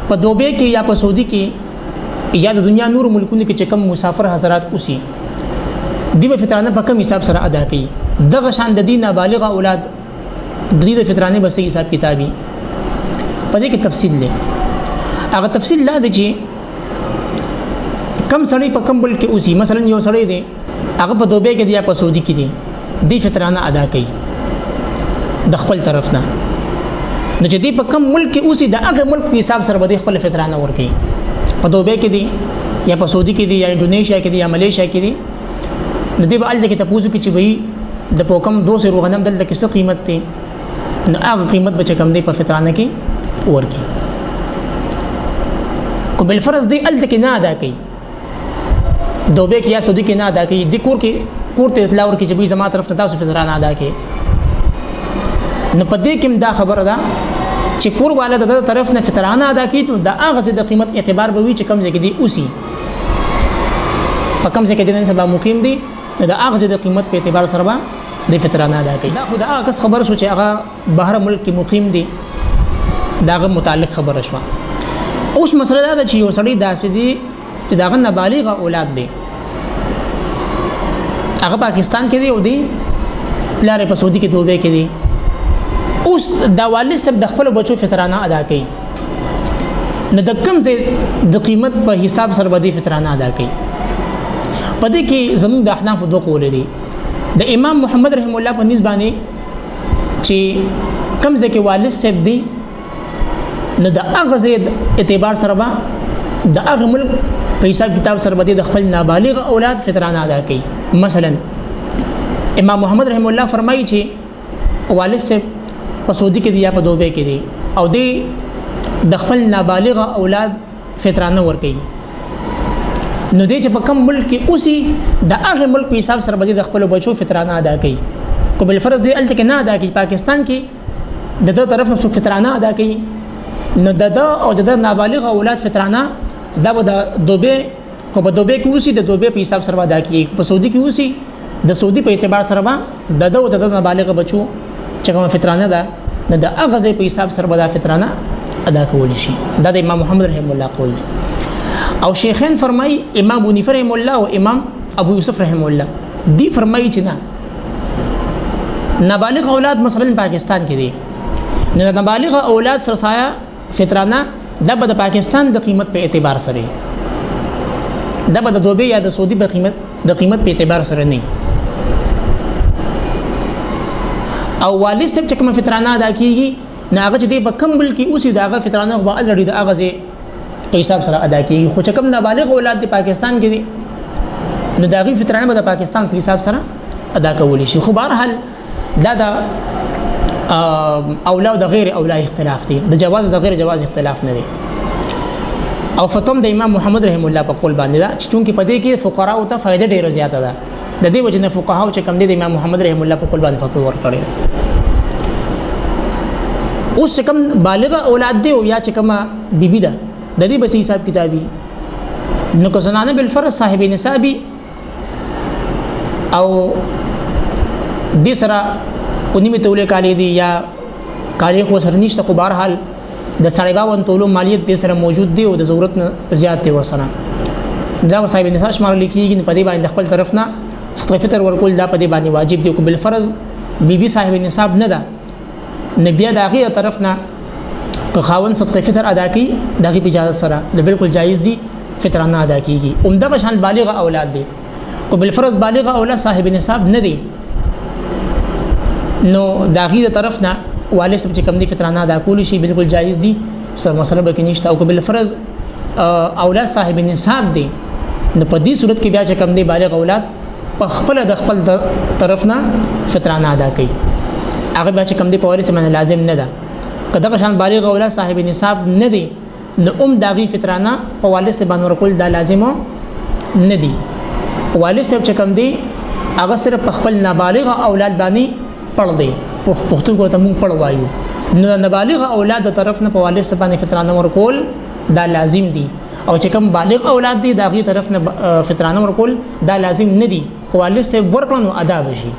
په دوبه کې یا په سعودي کې یا د دنیا نور ملکونو کې چې کم مسافر حضرات اوسي دی به فطرانه په کم حساب سره ادا کوي دغه شان د دین نابالغ اولاد د دې د فطرانه به صحیح حساب کتابي په دې کې تفصیل لې هغه تفصیل لا دی چې کم سړی په کم بل کې اوسي مثلا یو سړی دی هغه په دوبه کې دی یا په سعودي کې دی دی فطرانه ادا کوي د خپل طرف نه نو چې دی په کم ملک کې اوسي د هغه ملک په حساب سره به خپل فطرانه ورکوي په دوبه کې دی یا په سعودي کې دی یا انډونیشیا کې دی یا ملیشیا کې دی د دې په اړه کې تاسو کې چې وي د پوکم 200 غنم دلته کې څه قیمت دی نو هغه قیمت به کم دی په فطرانه کې ورکی کو بل فرض دی الته کې نه ادا کوي دوبه کې یا سعودي کې نه ادا کوي د کور ته اطلاع ورکړي چې به زما طرف ته تاسو فطرانه ادا کوي نو په دې کې دا خبره ده چې کور والا د طرف نه فطرانه ادا کوي نو د هغه د قیمت اعتبار به وي چې کم ځای کې دی اوسي په کم ځای کې د نن سبا مقیم دی د هغه د قیمت په اعتبار سره به د فطرانه ادا کوي دا خو د هغه خبره شو چې هغه بهر ملک کې مقیم دی داغه متعلق خبره شو اوس مسله دا چې یو سړی داسې دی چې داغه نابالغ اولاد دی هغه پاکستان کې دی او دی پلار په سعودي کې دوبه کې دی اوس دا والد سب د خپل بچو فطرانه ادا کوي نو د کم ځای د قیمت په حساب سره به فطرانه ادا کوي په دې کې زموږ د احناف دوه قول دي د امام محمد رحم الله په نسبت باندې چې کم ځای کې والد سب دی نو د هغه ځای اعتبار سره به د هغه ملک په حساب کتاب سره به د خپل نابالغ اولاد فطرانه ادا کوي مثلا امام محمد رحم الله فرمایي چې والد سب په سعودي کې دی یا په دوبه کې دی او دی د خپل نابالغ اولاد فطرانه ورکوي نو دی چې په کوم ملک کې اوسي د هغه ملک په حساب سره به د خپل بچو فطرانه ادا کوي کو بل فرض دی الته کې نه ادا کوي پاکستان کې د طرف نه فطرانه ادا کوي نو د او د نابالغ اولاد فطرانه دا به د دوبه کو په دوبه کې اوسي د دوبه په حساب سره ادا کوي په سعودي کې اوسي د سعودي په اعتبار سره به د نابالغ بچو چې کوم فطرانه ده نه د هغه ځای په حساب سره به فطرانه ادا کول شي دا د امام محمد رحم الله قول دی او شیخین فرمای امام ابو حنیفه رحم الله او امام ابو یوسف رحم الله دی فرمای چې نه نابالغ اولاد مثلا پاکستان کې دي نه نابالغ اولاد سرسایه فطرانه دا به د پاکستان د قیمت په اعتبار سره دا به د دوبه یا د سعودي په قیمت په اعتبار سره نه او والد سب چې کوم فطرانه ادا کیږي نه هغه چې د کم ملک کې اوسي داغه فطرانه خو الریډي د هغه ځای په حساب سره ادا کیږي خو چې کوم نابالغ اولاد د پاکستان کې دي نو داغه فطرانه به د پاکستان په حساب سره ادا کول شي خو بهرحال دا د اولاد د غیر اولاد اختلاف دي د جواز د غیر جواز اختلاف نه دي او فتوم د امام محمد رحم الله په قول باندې دا چې چونکې په دې کې فقرا او ته فائدہ ډیره زیاته ده د دې وجه نه فقها چې کم دي د امام محمد رحم الله په قول باندې فتوا ورکړي اوس کم بالغ اولاد دی او یا چې کما بیبي ده د دې به حساب کتابي نو کو زنانه بالفرض صاحب نسابي او د سره اونې تولې کالي دي یا کالي خو سره نشته خو بهرحال د 52 تولو مالیت د سره موجود دی او د ضرورت نه زیات دی ورسره دا صاحب نساء شمار لیکيږي په دې باندې خپل طرف نه صدقه فطر ورکول دا په دې باندې واجب دی کو بل فرض بیبي صاحب نصاب نه ده نبي دا غي طرف نه خاون صدقه فطر ادا کی دغه اجازه سره د بالکل جایز دي فطرانه ادا کیږي عمده بشان بالغ اولاد دي کو بل فرض بالغ اولاد صاحب نصاب نه دي نو دغه طرف نه والد سب چې کم دي فطرانه ادا کول شي بالکل جایز دي سر مسله به کې نشته او کو بل فرض اولاد صاحب نصاب دي نو په دې صورت کې بیا چې کم دي بالغ اولاد په خپل د خپل طرف نه فطرانه ادا کوي هغه بیا چې کم دي په وارث باندې لازم نه ده کله شان بالغ اولاد صاحب نصاب نه دي نو داغي فطرانه په والد سره باندې ورکول دا لازم نه دي والد سره چې کم دي هغه صرف په خپل نابالغ اولاد باندې پړ دی پښتو کوته مونږ پړ وایو نو نابالغ اولاد د طرف نه په والد سره باندې فطرانه ورکول دا لازم دي او چې کوم بالغ اولاد دي داغي طرف نه فطرانه ورکول دا لازم نه دي والد سره ورکړنو ادا بشي